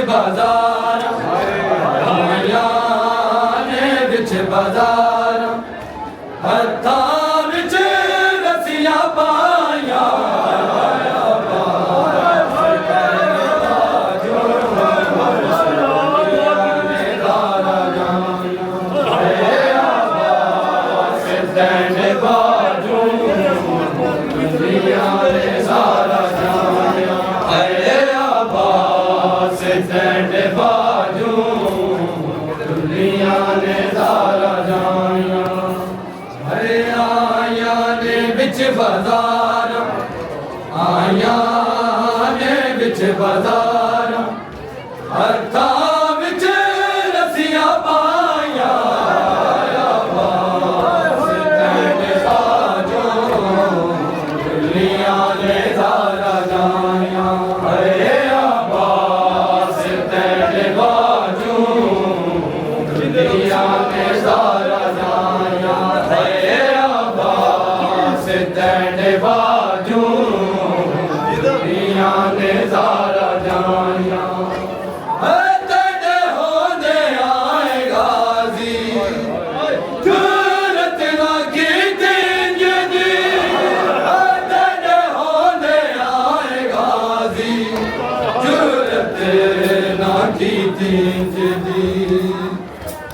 बाजार ने बिच बाजार हथा बिच रसिया पाया बाजार आया ने बिच बाजार हथा बिच रसिया पाया दुनिया ने सारा जाया अरे अब्बास तेरे बाजू दुनिया ने सारा जाया अरे अब्बास तेरे बाजू दुनिया ने सारा जाया तेरे होंदे आए गाजी जरूरत ना की तेरी तेरे होंदे आए गाजी जरूरत ना की तेरी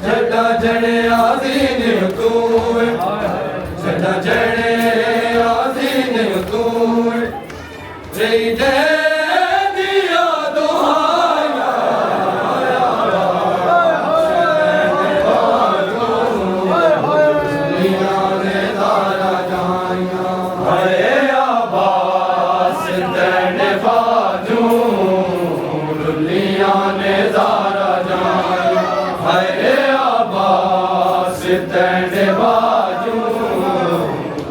जड़ा जड़े आदीन तू जड़ा जड़े आदीन तू रे दिया दुहाया दुनिया ने सारा जाया अरे अब्बास तेरे बाजू दुनिया ने सारा जाया अरे अब्बास तेरे बाजू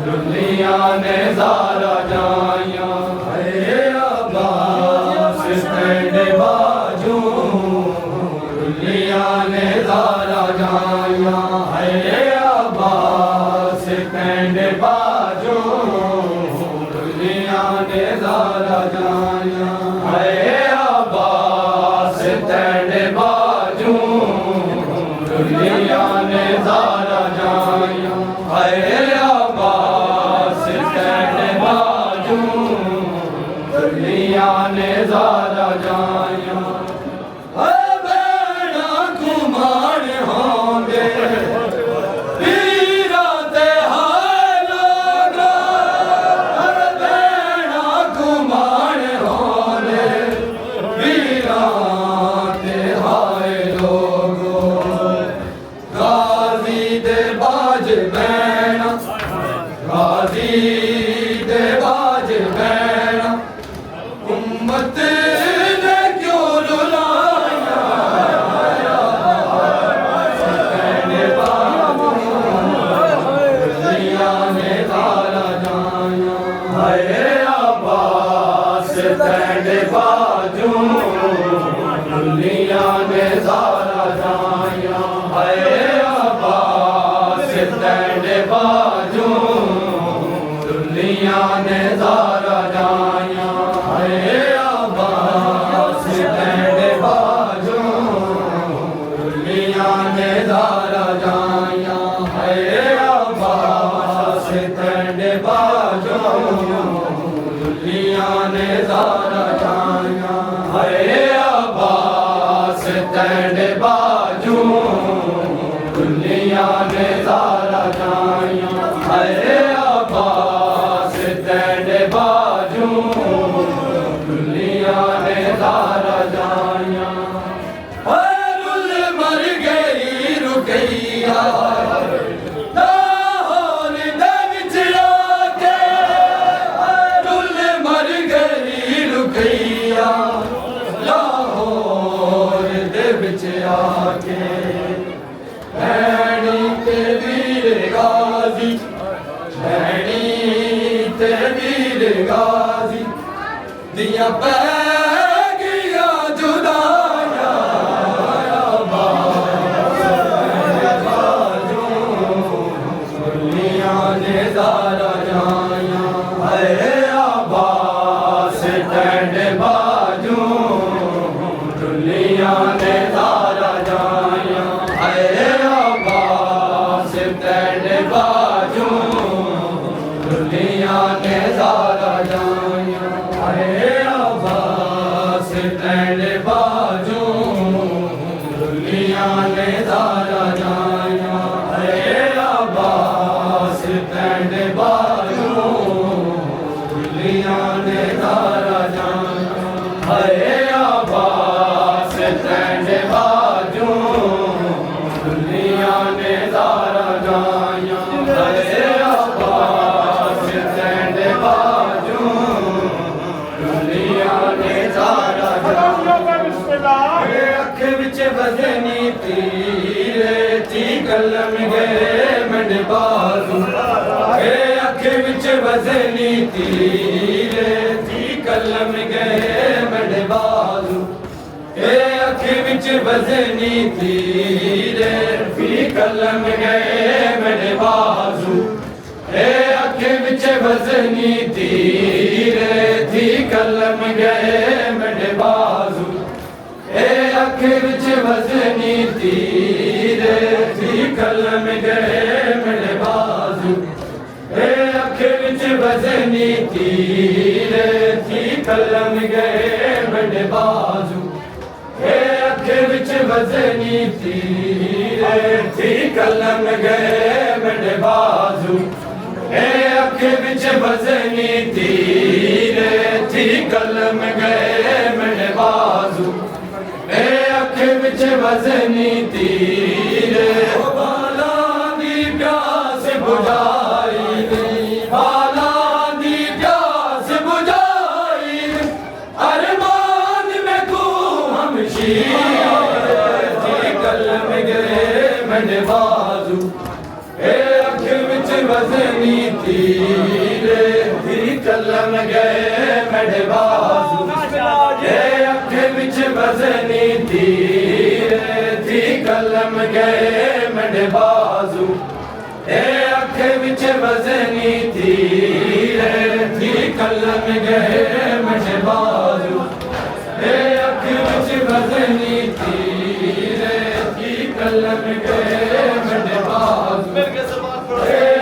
दुनिया ने सारा जाया अरे अब्बास तेरे बाजू दुनिया ने सारा जाया अरे अब्बास तेरे बाजू दुनिया ने सारा जाया अरे अब्बास तेरे बाजू दुनिया ने सारा जाया अरे अब्बास तेरे बाजू दुनिया ने सारा जाया बेड़ा कुमार होंगे पीरा ते हाय लोग बेड़ा कुमार होंगे पीरा ते हाय लोग गाजी दे बाज बैना गाजी दे बाज बैना उम्मत ने क्यों रुलाया तेरे बाजू दुनिया ने सारा जाया अरे अब्बास तेरे बाजू दुनिया ने सारा जाया अरे अब्बास तेरे बाजू दुनिया ने सारा जाया अरे अब्बास तेरे बाजू दुनिया ने सारा जाया हाय अब्बास तेरे बाजू दुनिया ने ज़ारा जाया हाय अब्बास तेरे बाजू दुनिया ने ज़ारा जाया हाय अब्बास तेरे बाजू दुनिया ने ज़ारा जाया रुल मर गई रुकैया लाहौर दे विच आके रुल मर गई रुकैया लाहौर दे विच आके भैणी ते वीर गाजी भैणी ते वीर गाजी दिया पै गया जुदाया दुनिया ने ज़ारा जाया हाय अब्बास तेरे बाजू दुनिया ने ज़ारा जाया हाय अब्बास तेरे बाजू दुनिया ने ज़ारा जाया हाय अब्बास तेरे बाजू दुनिया ने ज़ारा जाया हाय अब्बास तेरे बाजू दुनिया ने ज़ारा जाया हाय अब्बास तेरे बाजू दुनिया ने ज़ारा जाया हाय अब्बास तेरे बाजू दुनिया ने ज़ारा जाया अख विच वज़नी तीरे ती कलम गए मेरे बाजू अख विच वज़नी तीरे ती कलम गए मेरे बाजू अख विच वज़नी तीरे ती कलम गए मेरे बाजू अख विच वज़नी तीरे थी कलम गए मेरे बाजू अख विच वज़नी तीरे थी कलम गए मेरे बाजू अख विच वज़नी तीरे थी कलम गए मेरे बाजू अख विच वज़नी तीरे थी कलम गए मेरे बाजू अख विच वज़नी तीरे थी कलम गए मेरे बाजू अख विच वज़नी तीरे बाला दी प्यास बुझाई बाला दी प्यास बुझाई अरमान में तू हमशीर थी कलम गए मेरे बाजू अख विच वज़नी तीरे थी कलम गए मेरे बाजू अख विच वज़नी तीरे थी कलम गए मेरे बाजू अख विच वज़नी तीरे थी कलम गए मेरे बाजू अख विच वज़नी तीरे थी कलम गए मेरे बाजू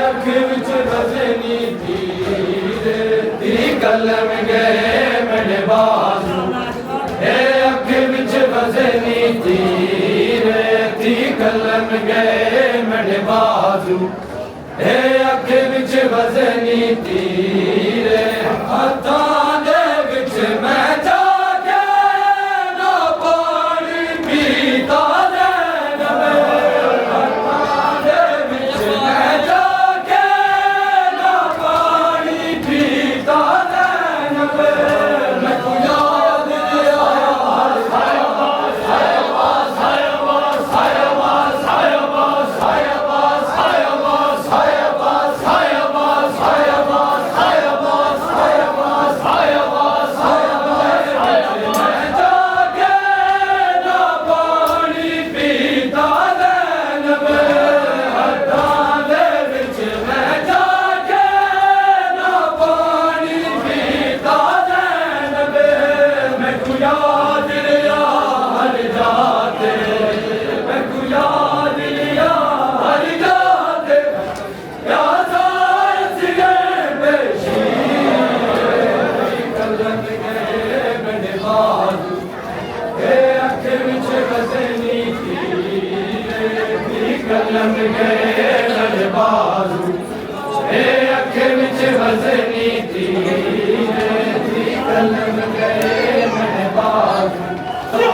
अख विच वज़नी तीरे थी कलम गए मेरे बाजू अख विच वज़नी तीरे थी कलम गए मेरे बाजू अख विच वज़नी तीरे हथां दे विच मैं जाके ना पानी पीता हथां दे विच मैं जाके ना पानी पीता मैं को याद कलम गए मेरे बाजू ए अख विच वजनी थी कलम गए मेरे बाजू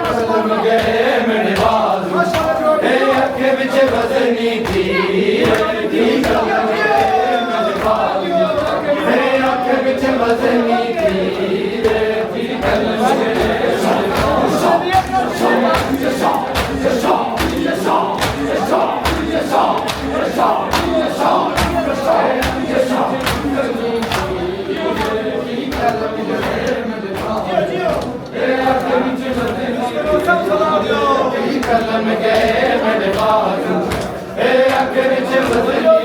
कलम गए मेरे बाजू ए अख विच वजनी थी कलम गए कलम गए मेरे बाजू ए अख विच वजनी थी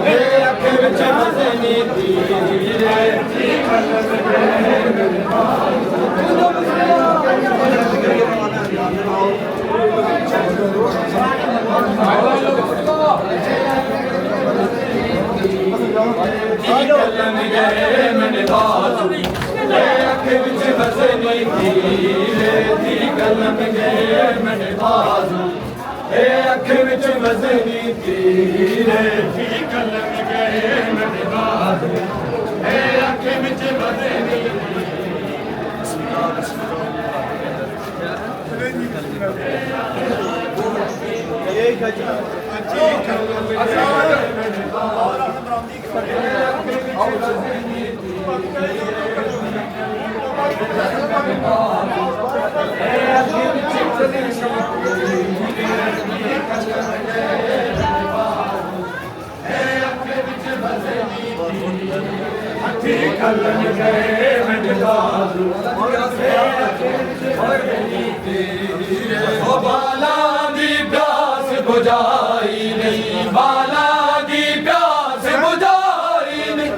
ए अख विच वजनी थी कलम गए मेरे कलम गए मेरे बाजू ए अख विच वजनी थी कलम गए मेरे बाजू ए अख विच वजनी थी कलम गए मेरे बाजू ए अख विच वजनी कलम गए मेरे बाजू बाला दी प्यास बुझाई नहीं बाला दी प्यास बुझाई नहीं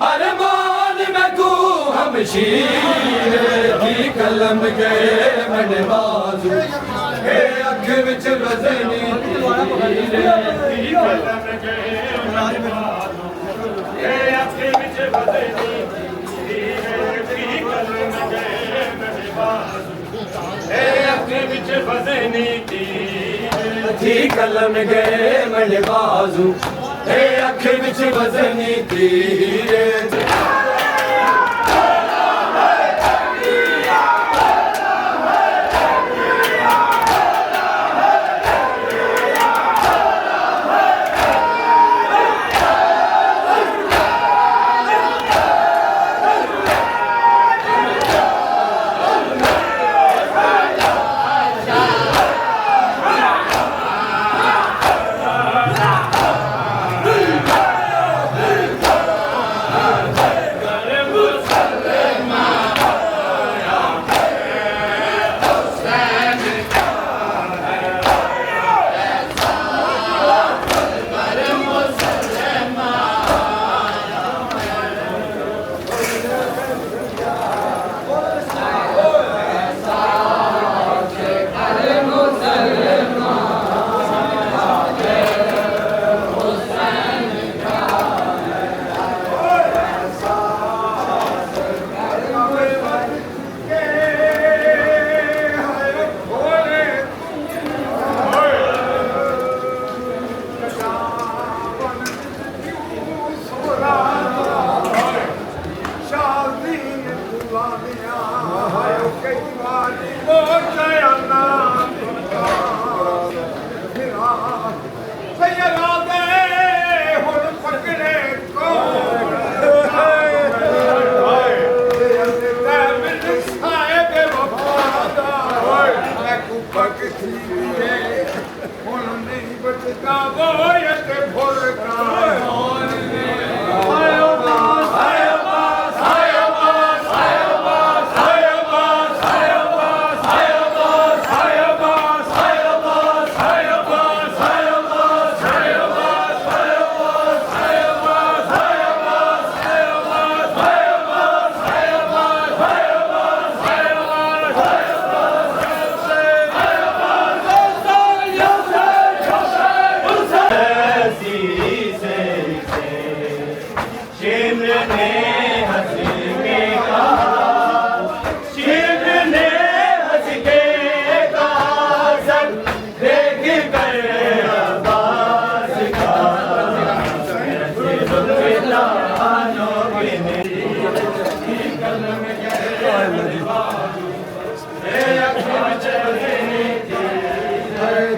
अरमान में तू हमशीर की कलम गए मेरे बाजू ए अख विच वजनी थी कलम गए मेरे बाजू ए अख विच वजनी थी कलम गए मेरे बाजू ए अख विच वजनी थी का बोयत फुरका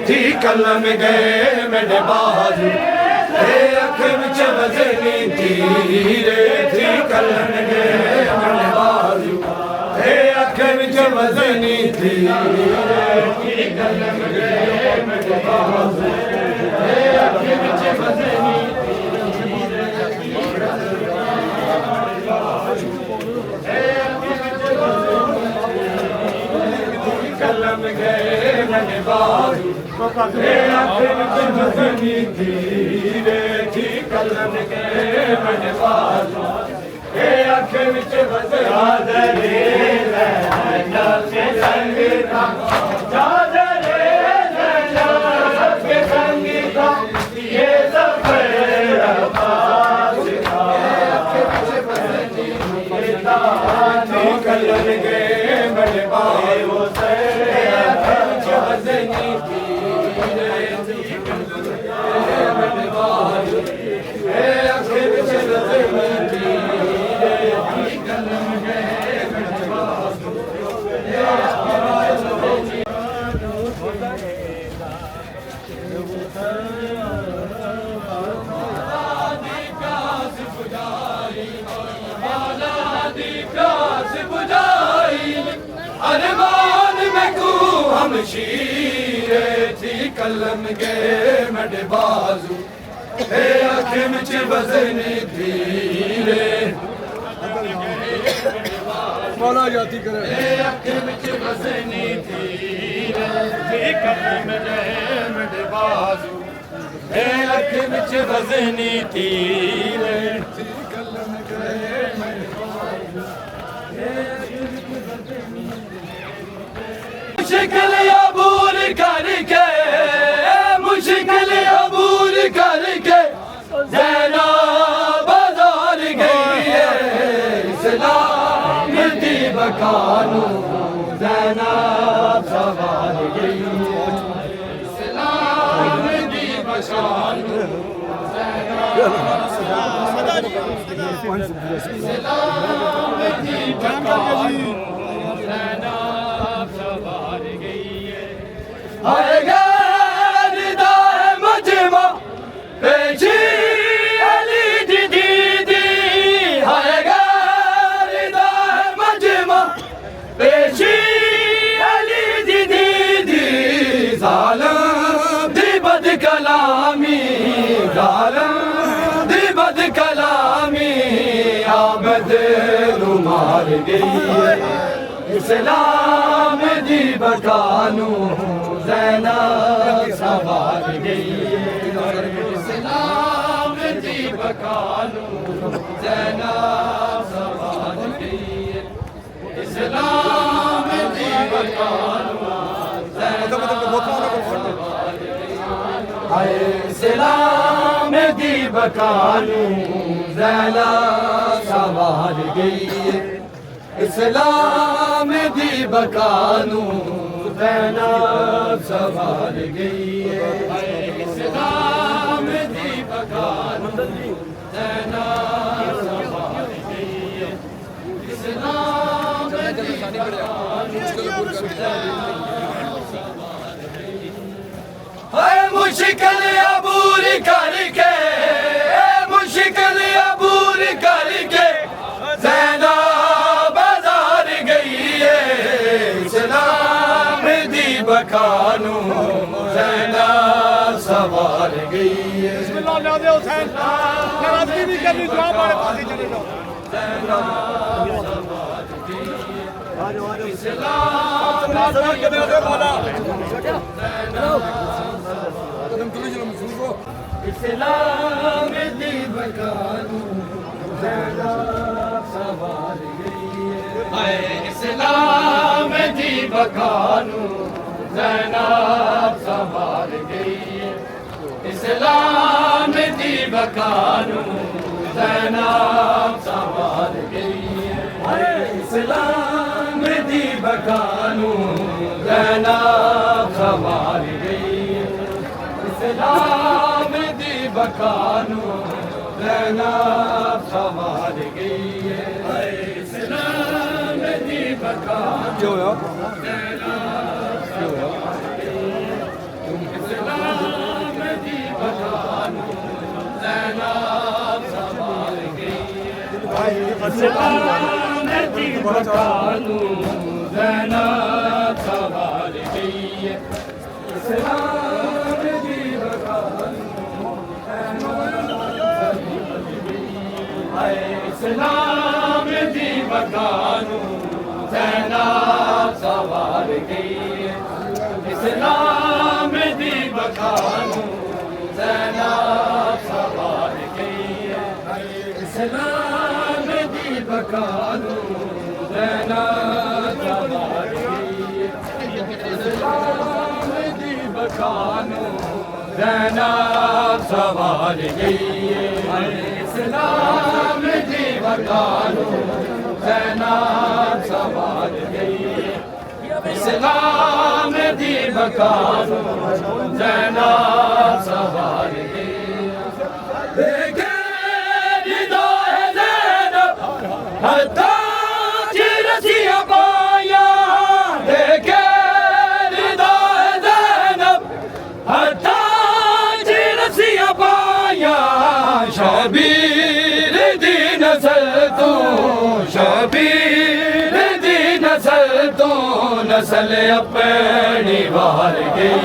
थी कलम गए मेरे बाजू अख विच वजनी तीरे थी कलम गए मेरे बाजू अख विच वजनी तीरे थी कलम गए मेरे बाजू अख विच वजनी कलम गए मेरे बाजू अख विच वजनी तीरे थी कलम गए मेरे बाजू अख विच वजनी के संग के संग ये सफर कलम गए मेरे बाजू अरमान में को हम शीरे थी कलम गए मेरे बाजू अख विच वजनी तीरे मौला जाती करे अख विच वजनी तीरे थी कलम गए मेरे बाजू अख विच वजनी तीरे थी कलम गए मेरे बाजू मुश्किल अबूर करके मुश्किल अबूर करके ज़ैना बाजार गई है इस्लाम दी बकानू ज़ैना सवार गई इस्लाम दी बकानू इस्लाम दी बकानू आएगा रिदा है मजमा पेशी अली दीदी आएगा रिदा है मजमा पेशी अली दीदी जालम दी बद कलामी जालम दी बद कलामी आबद मार गई इस्लाम दी बकानू ज़ैना सवार गई इस्लाम दी बकानू ज़ैना सवार गई इस्लाम दी बकानू इस्लाम दी बकानू ज़ैना सवार गई इस्लाम दी बकानू ज़ैना सवार गई इस्लाम दी बकानू ज़ैना सवार गई इस्लाम दी बकानू मुश्किल अबूर करके मुश्किल अबूर करके ज़ैना बाजार गई है इस्लाम दी बकानू ज़ैना सवार गई है बिस्मिल्लाह ला दे हुसैन नाराजगी नहीं करनी दुआ वाले पास ही चले जाओ इस्लाम दी बकानू ज़ैनब सवार गई है इस्लाम दी बकानू ज़ैनब सवार गई है इस्लाम दी बकानू ज़ैनब सवार गई है इस्लाम दी बकानू ज़ैनब सवार गई है इस्लाम दी बकानू ज़ैनब सवार गई है इस्लाम दी बकानू क्यों यार इस्लाम दी बकानू ज़ैनब सवार गई है इस्लाम दी बकानू ज़ैनब सवार गई है इस्लाम दी इस्लाम दी बकानू ज़ैनब सवार गई है इस्लाम दी बकानू ज़ैनब सवार गई है इस्लाम दी बकानू ज़ैनब सवार गई है इस्लाम दी बकानू ज़ैनब सवार गई है इस्लाम दी बकानू ज़ैनब सवार गई है इस्लाम दी बकानू ज़ैनब सवार गई देखे निदाए ज़ैनब हत्ताज रसिया पाया देखे निदाए ज़ैनब हत्ताज रसिया पाया शबीर दी नस्ल तू शबीर दी नस्ल तू नस्ल अपनी बाहर गई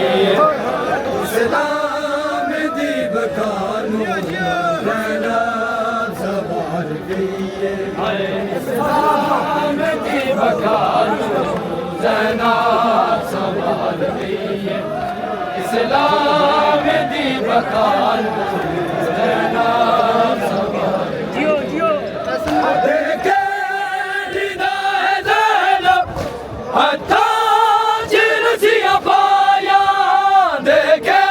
इस्लाम दी बकानू ज़ैनब सवार गई है इस्लाम दी बकानू ज़ैनब सवार गई है इस्लाम दी बकानू ज़ैनब सवार जियो जियो देखे निदाए ज़ैनब हत्ताज रसिया पाया देखे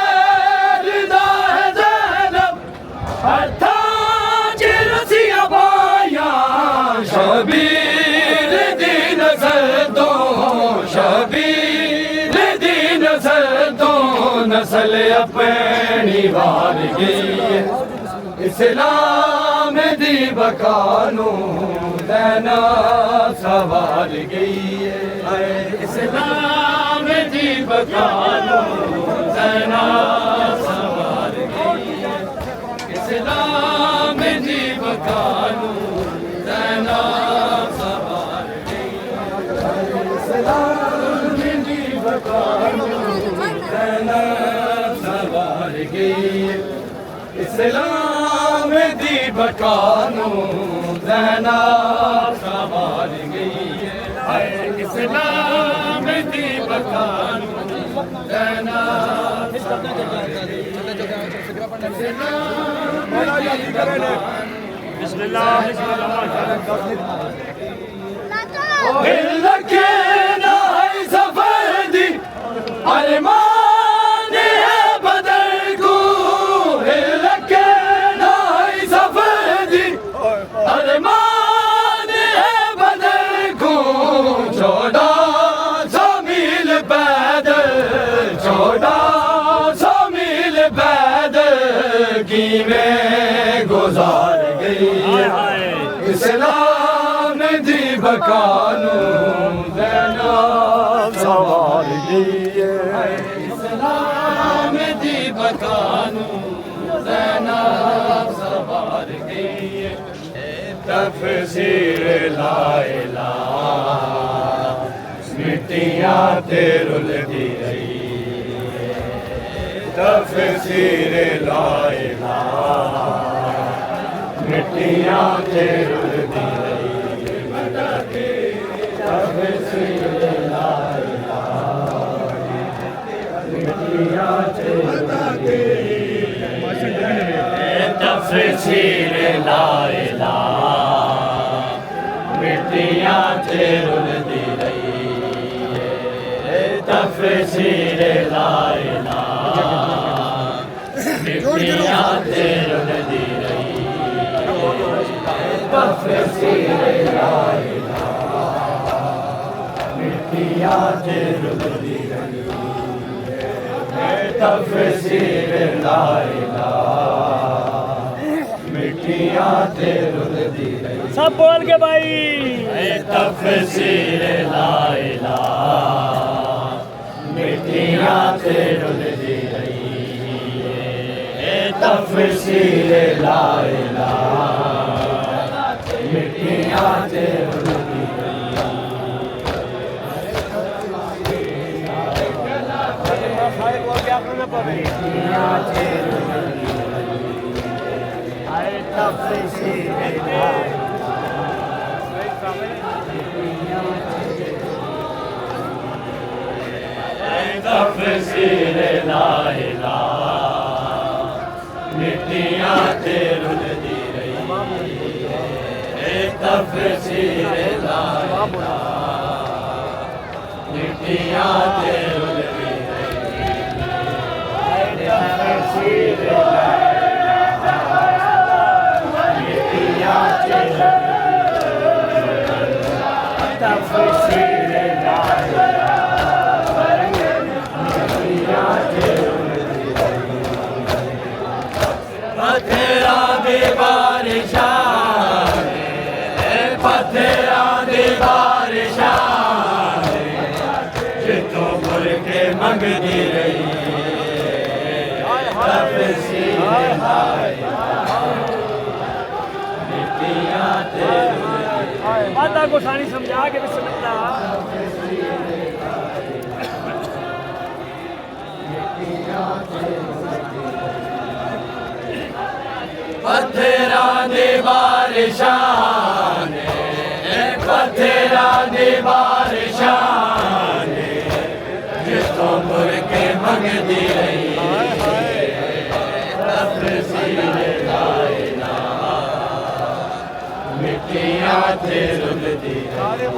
निदाए ज़ैनब हत्ताज रसिया पाया शबीर दी नस्ल तो शबीर दी नस्ल तो नस्ल अपनी बार गई है इस्लाम दी बकानू ज़ैनब सवार गई है इस्लाम दी बकानू ज़ैनब सवार गई है इस्लाम दी बकानू ज़ैनब सवार गई है इस्लाम दी बकानू ज़ैनब सवार गई है इस्लाम दी बकानू ज़ैनब सवार गई है इस्लाम दी बकानू ज़ैनब सवार गई बिस्मिल्लाह लगे ना सफर दी अरमान है बदर को लगे ना सफर दी अरमान है बदर को 1400 मील पैदल 1400 मील पैदल की में गुजार गई इस्लाम दी बकानू ज़ैनब सवार गई है इस्लाम दी बकानू ज़ैनब सवार गई है तफसीर ला इलाहा मिट्टियाँ ते रुलदी रही तफसीर ला इलाहा मिट्टियां ते रुलदी रही तफसीर ला इलाहा मिट्टियां ते रुलदी तफसीर ला इलाहा मिट्टियां ते रुलदी रही तफसीर ला इलाहा मिट्टियां ते रुलदी रही तफसीर ला इलाहा मिट्टियां ते रुलदी रही तफसीर ला इलाहा मिट्टियां ते रुलदी रही सब बोल के भाई तफसीर ला इलाहा मिट्टियां ते रुलदी रही तफसीर ला इलाहा मिट्टियां ते रुलदी सारे बोल के आप ना पवे तफसीर ला तफसीर ला इलाहा मिट्टियां ते रुलदी रही तफसीर ला इलाहा मिट्टियां ते रुलदी रही तफसीर ला मिट्टियां ते तफसीर ला पत्थरां दी बारिशां पत्थरां दी बारिशां जितों मुड़ के मंगदी रही तफसीर ला मिट्टियां ते माता को सानी समझा के बिस्मिल्लाह पत्थरां दी बारिशां पत्थरां दी बारिशां जितों मुड़ के मंगदी रही तफसीर ला इलाहा मिट्टियां ते रुलदी रही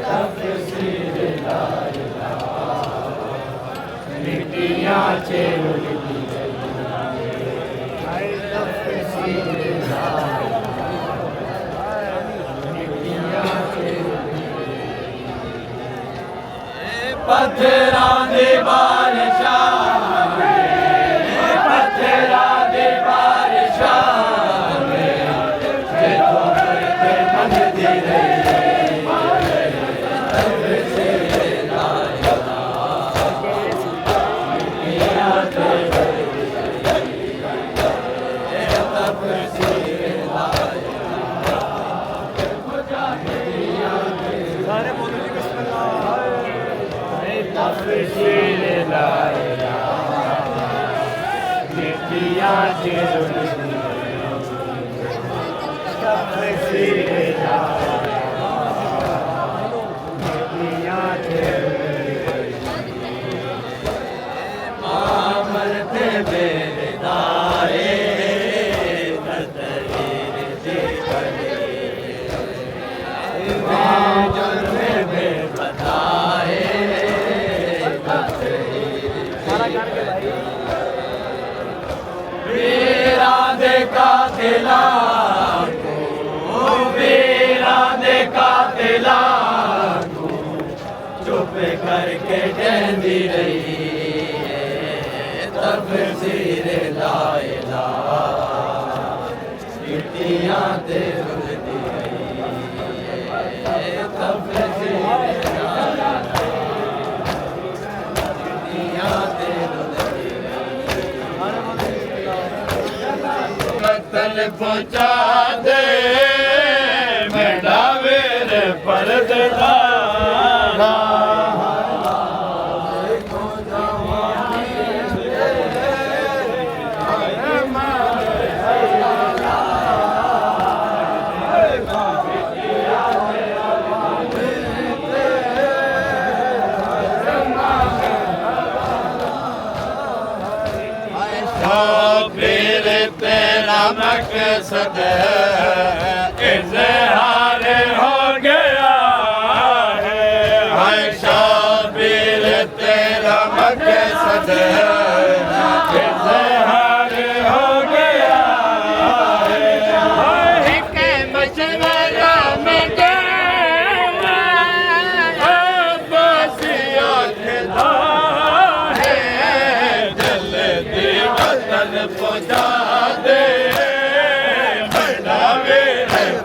तफसीर ला इलाहा मिट्टियां ते रुलदी पत्थरां दी बारिशां पत्थरां दी बारिशां जितों मुड़ के मंगदी रही तफसीर ला इलाहा मिट्टियां ते रुलदी रही तफसीर ला सारे बोलो जी बिस्मिल्लाह तफसीर ला इलाहा मिट्टियां ते रुलदी तफसीर ला मिट्टियां ते मामल ते बेदारे तदरीर दी बनी मामल ते बेबताए सारा करके भाई वीरां दे कातिलां वीरां दे कातिलां चुप करके कहंदी रही तफसीर ला इलाहा मिट्टियां ते रुलदी रही तफसीर ला इलाहा मिट्टियां ते रुलदी कत्ल पहुंचा दे मेरा वीर पर्ददारा मकसद इज़हार हो गया है। हाय शाबिर तेरा मकसद इज़हार हो गया है। एक मशवरा में देना बसिया खिला है। जल्दी वतन पहुंचा दे बनावे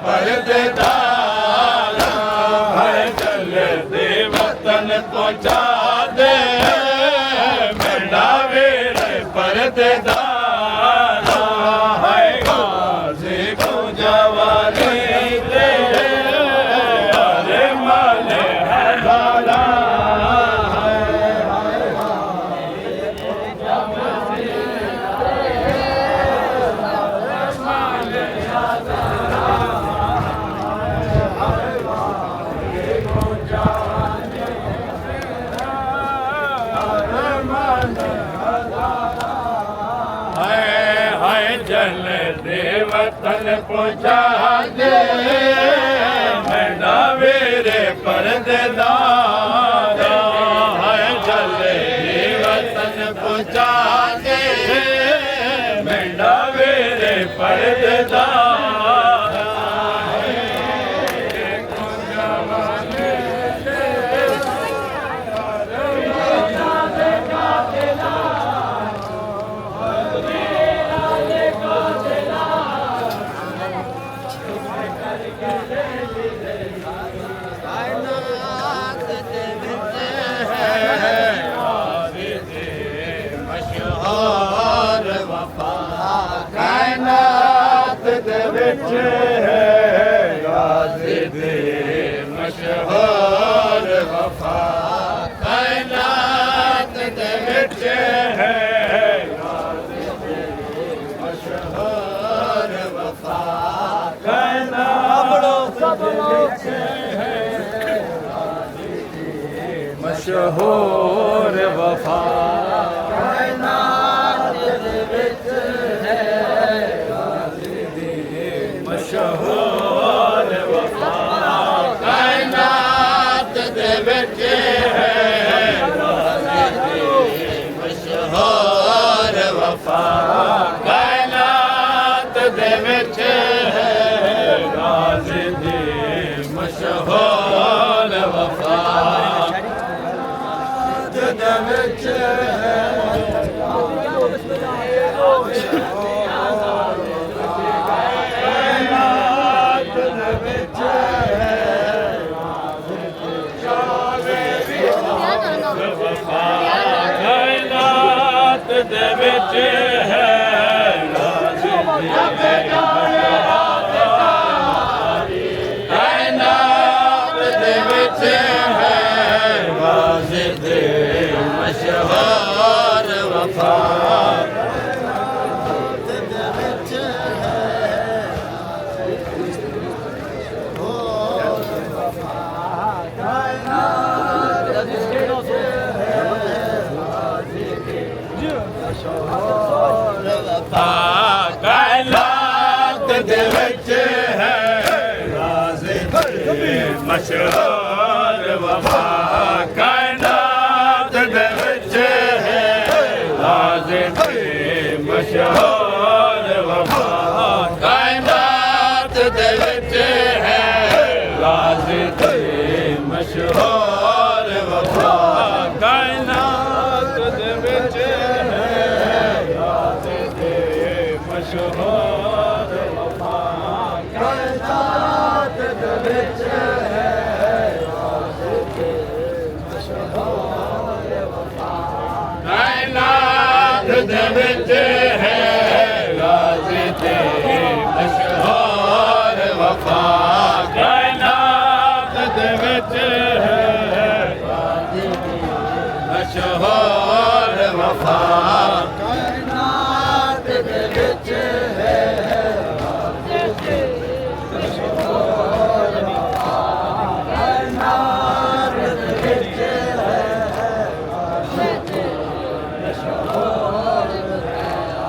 पर्देदार। है जल्दी वतन पहुंचा दे बनावे पर्देदार। है गाज़ी को जवानी दे अरे माले हज़ारा। हाय जल्दी वतन पहुंचा दे मेरे पर्देदार। हाय जल्दी वतन पहुंचा दे मेरे पर्देदार। मशहूर वफा कायनात दे विच है। गाज़ी मशहूर वफा कायनात दे विच है। मशहूर वफा कायनात दे विच है। मशहूर वफा मशहूर वफा कायनात दे विच है। मशहूर वफा कायनात दे विच है। गाज़ी दी मशहूर वफा दे विच है। कायनात दे विच है। कायनात दे विच है। गाज़ी दे मशहूर वफा कायनात दे विच है। गाज़ी मशहूर वफा कायनात दे विच है। गाज़ी मशहूर वफा कायनात दे विच है। गाज़ी मशहूर वफा कायनात दे विच है। मशहूर वफा कायनात दे विच है। कायनात दे विच है। गाज़ी दे मशहूर वफा कायनात दे विच है। मशहूर वफा कायनात दे विच है। कायनात दे विच है।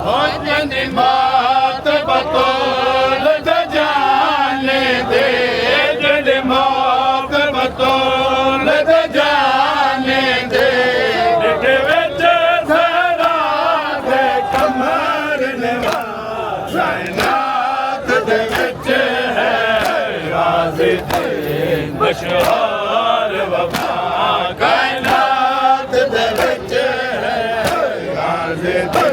हो जनी मात बतो मशहूर वफा कायनात दे विच है गाज़ी दे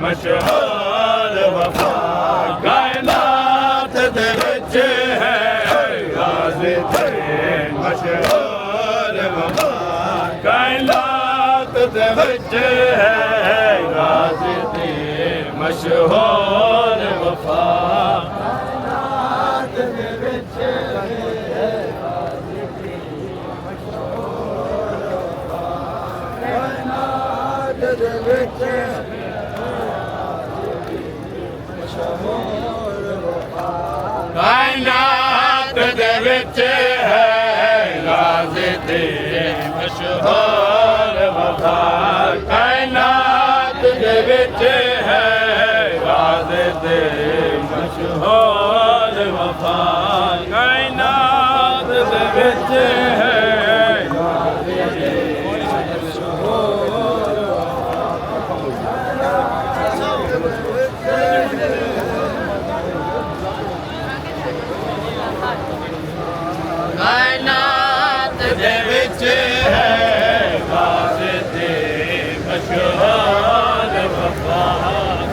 मशहूर वफा कायनात दे विच है गाज़ी दे मशहूर वफा कायनात दे विच है गाज़ी दे मशहूर वफा कायनात दे विच है गाज़ी दे मशहूर वफा कायनात दे विच है गाज़ी दे मशहूर वफा कायनात दे विच है गाज़ी दे कायनात दे विच है गाज़ी दे मशहूर वफा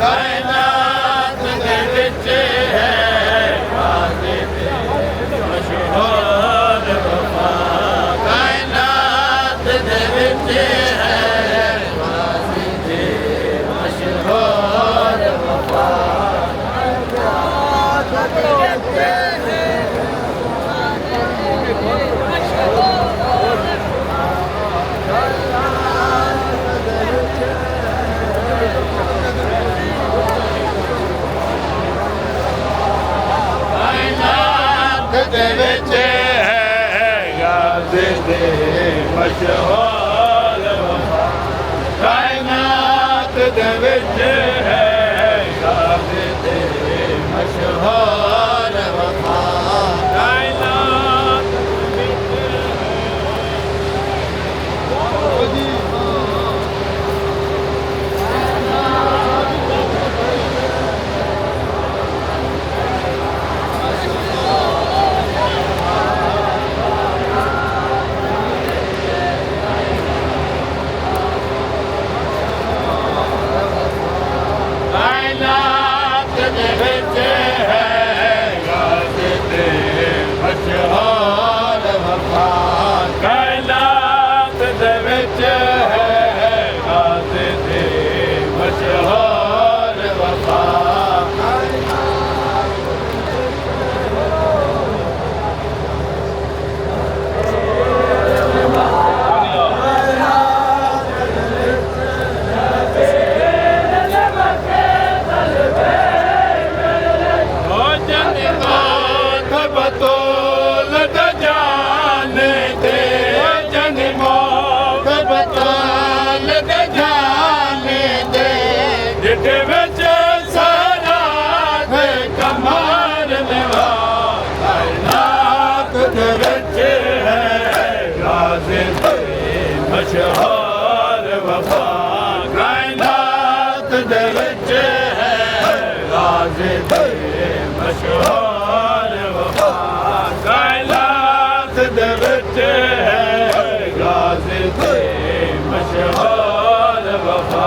कायनात दे विच है गाज़ी दे मशहूर वफा कायनात दे विच है गाज़ी दे मशहूर वफा दे विच है गाज़ी दे मशहूर वफा कायनात दे विच है गाज़ी दे मशहूर वफा कायनात दे कायनात दे विच है गाज़ी दे मशहूर वफा कायनात दे विच है गाज़ी दे मशहूर वफा बतौल द जाने दे जन मौत बतौल द जाने दे जिठ विच सारा है कमाल लेवा कायनात दे विच है गाज़ी दे मशहूर वफा कायनात दे विच है गाज़ी दे मशहूर कायनात दे विच है गाज़ी दे मशहूर वफा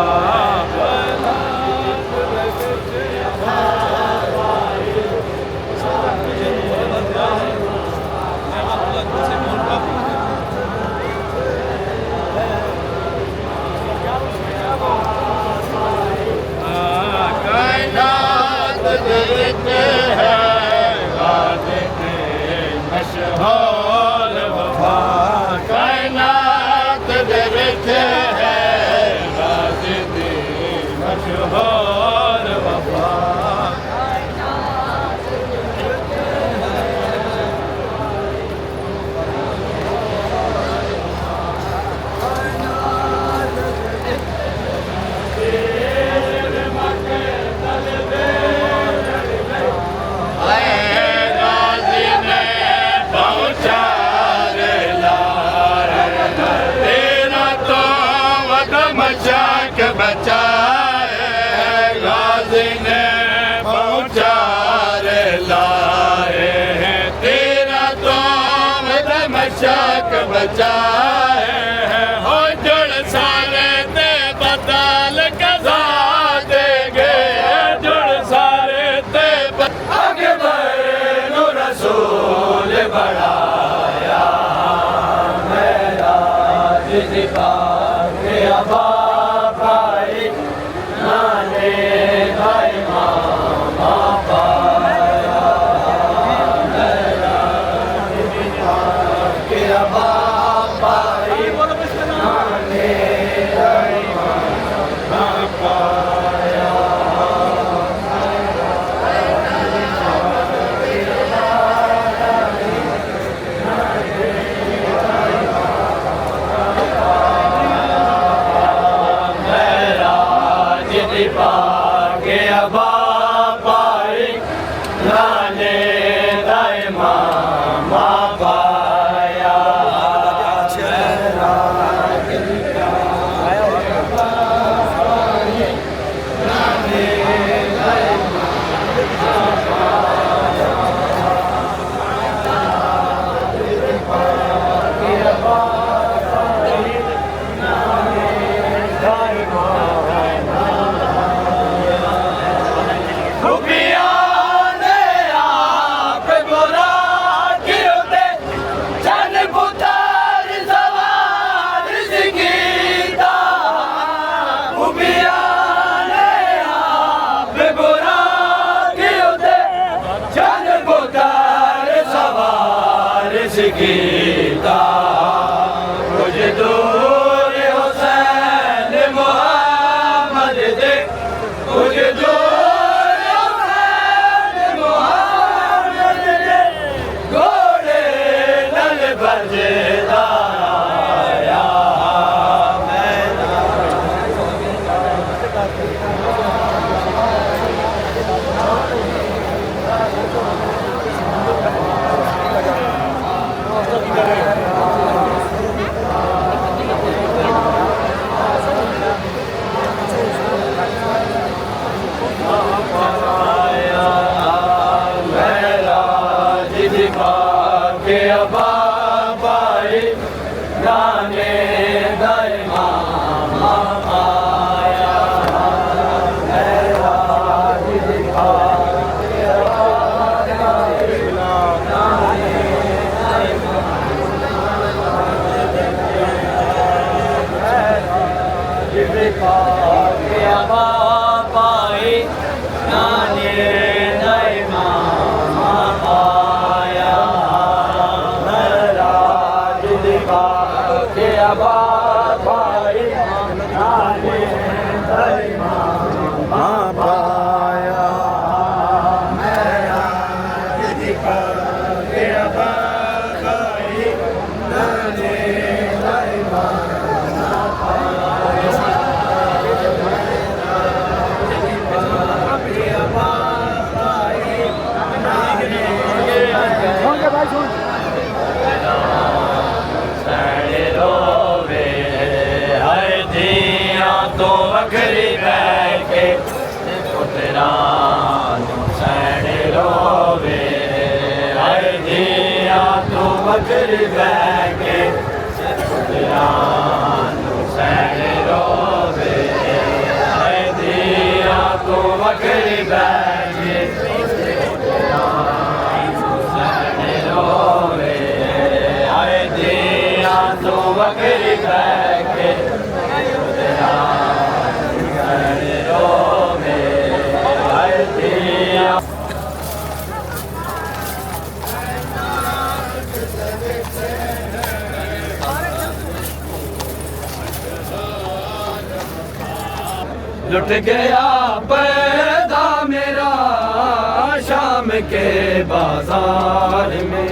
कायनात दे विच है गाज़ी दे मशहूर वफा कायनात दे विच है गाज़ी दे मशहूर वफा तक बचाए हो जुड़ सारे ते बदल कजा देंगे जुड़ सारे ते आगे बढ़ो रसूल बढ़ाया मेरा जिदा के अबा भाई नाने भाई मामा पाया मेरा जिदा के अबा भाई नाने भाई मामा पाया पाके अबा पाई नाने दाए मामा पाया गीता कुछ दूर हुसैन मोहम्मद दे कुछ दूर हुसैन मोहम्मद दे घोड़े नल बजदा आया के अबा भाई नाने दाए मामा पाया मेरा जिदा के अबा भाई नाने दाए जिदा के अबा भाई नाने दाए मामा पाया के अबा भाई नाने दाए मामा पाया मेरा जिदा के अबा भाई नाने दाए मामा पाया के अबा भाई नाने तो वखरी बैके पुत्रा सैन रोवे आए दिया तो वखरी बैके पुत्रा सैन रोवे आए दिया तो वखरी बैके पुत्रा सैन रोवे आए दिया तो वखरी बैके लुट गया पैदा मेरा शाम के बाजार में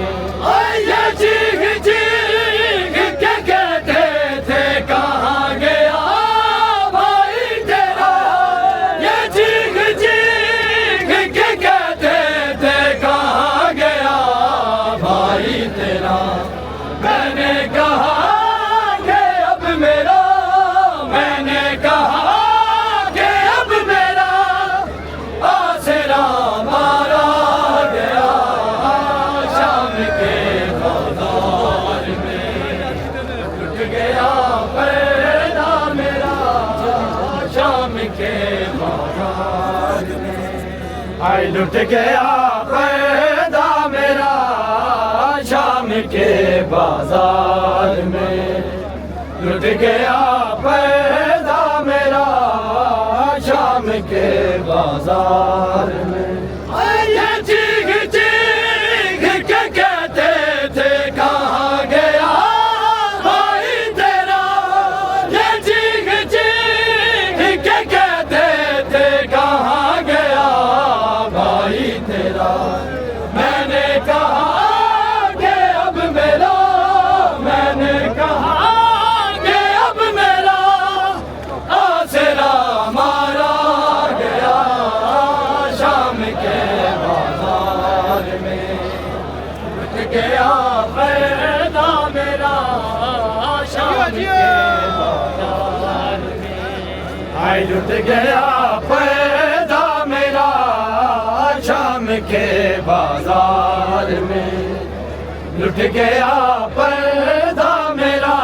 ये चीख चीख के कहते थे कहाँ गया भाई तेरा ये चीख चीख के कहते थे कहाँ गया भाई तेरा मैंने कहा कि अब मेरा मैंने कहा मारा गया शाम के के बाजार में। आई लुट गया पैदा मेरा शाम के बाजार में, लुट गया पैदा मेरा शाम के बाजार में। ये चीख चीख के कहते थे कहाँ गया भाई तेरा, ये चीख चीख के कहते थे कहाँ गया भाई तेरा। मैंने कहा कि अब मेरा, मैंने कहा कि अब मेरा आसरा मारा गया शाम के बाजार में। लुट गया पैदा मेरा शाम के बाजार में। आई लुट गया पैदा मेरा शाम के बाजार में, लुट गया पैदा मेरा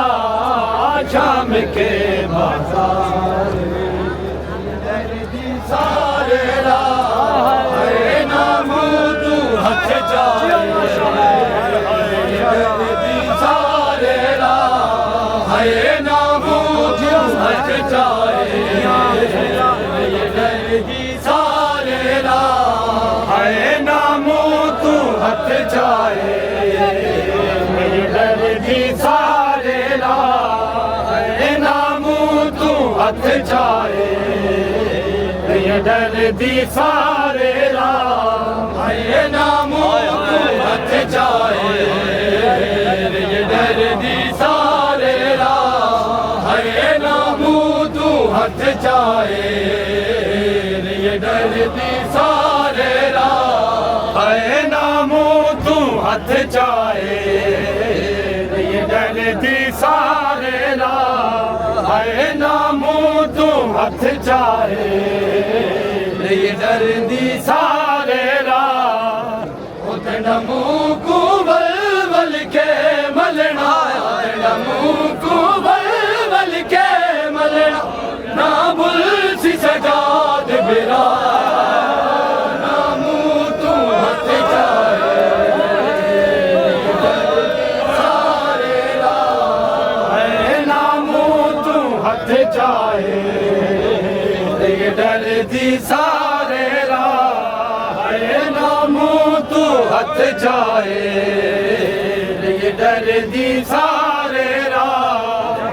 शाम के बाजार में। दर्दी सारे राह नाम तू हथ जाए, दर्दी सारे राह नाम तू हथ जाए, दर्दी सारे राह नाम तू हथ जाए, दर्दी सारे राह नाम तू हथ जाए, ये दर्दी सारे राह नाम तू हथ जाए, ये दर्दी सारे राह नाम तू हथ जाए, ये दर्दी सारे राह नाम तू हथ जाए, ये दर्दी सारे राह नाम तू हथ जाए, ये दर्दी सारे राह मुँह को बल बल के मलना, मुँह को बल बल के मलना, ना बुल सी सजाद बिरा ना मुँह तू हथ जाए, सारे राह ना मुँह तू हथ जाए, ये दर्दी सारे राह नाम तू हथ जाए, ये दर्दी सारे राह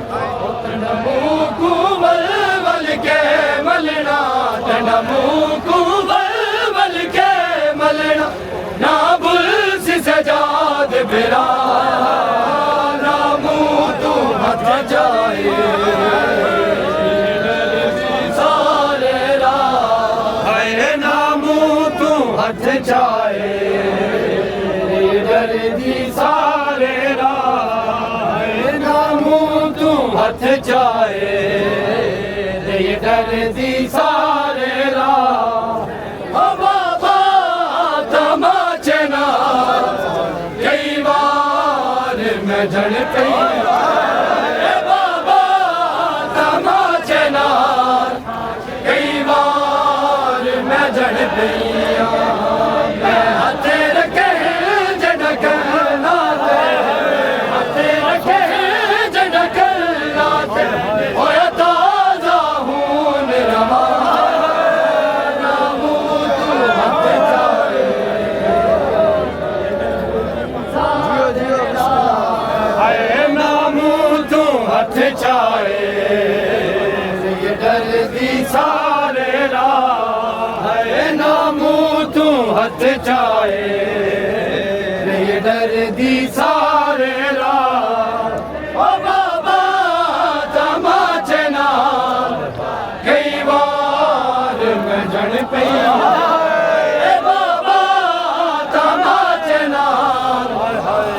मुँह को बल बल के मलना, मुँह को बल बल के मलना, ना बुल सी सजाद बिरा ना मुँह तू हथ जाए, हथ जाए, दर्दी सारे राह नाम तू हथ जाए, ये दर्दी सारे राह ओ बाबा तमाचे ना कई बार मैं झड़ गई, बाबा तमाचे ना कई बार मैं झड़ गई, सारे राह नाम तू हथ जाए, ये दर्दी सारे राह ओ बाबा तमाचे ना कई बार मैं झड़ पई, बाबा तमाचे ना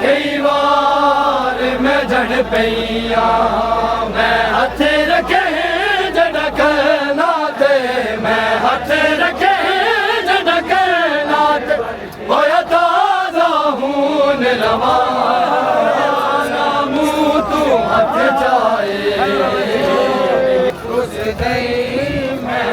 कई बार मैं झड़ पई, मैं हथ रखे मैं हथ रखे जड़कनाथ होया ताजा हून रवाना मुँह तू हथ जाए, उस दई में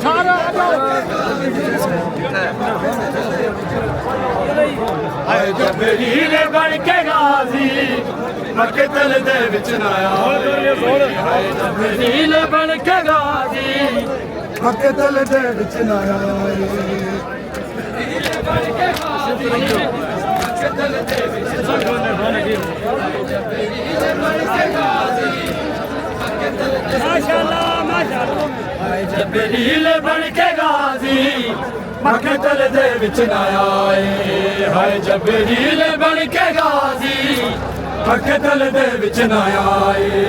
ਸਾਰੇ ਆ ਜਾਓ ਹਾਏ ਜਬਰੀਲ ਬਣ ਕੇ ਗਾਜ਼ੀ ਮਕਤਲ ਦੇ ਵਿੱਚ ਨਾ ਆਏ ਹਾਏ ਜਬਰੀਲ ਬਣ ਕੇ ਗਾਜ਼ੀ ਮਕਤਲ ਦੇ ਵਿੱਚ ਨਾ ਆਏ ਬਣ ਕੇ ਗਾਜ਼ੀ ਮਕਤਲ ਦੇ ਵਿੱਚ ਨਾ ਆਏ ਜਬਰੀਲ ਬਣ ਕੇ ਗਾਜ਼ੀ ਮਾਸ਼ਾਅੱਲਾ ਮਾਸ਼ਾਅੱਲਾ ਜਬਰੀਲ ਬਣ ਕੇ ਗਾਜ਼ੀ ਮਕਤਲ ਦੇ ਵਿੱਚ ਨਾ ਆਏ ਹਾਏ ਜਬਰੀਲ ਬਣ ਕੇ ਗਾਜ਼ੀ ਮਕਤਲ ਦੇ ਵਿੱਚ ਨਾ ਆਏ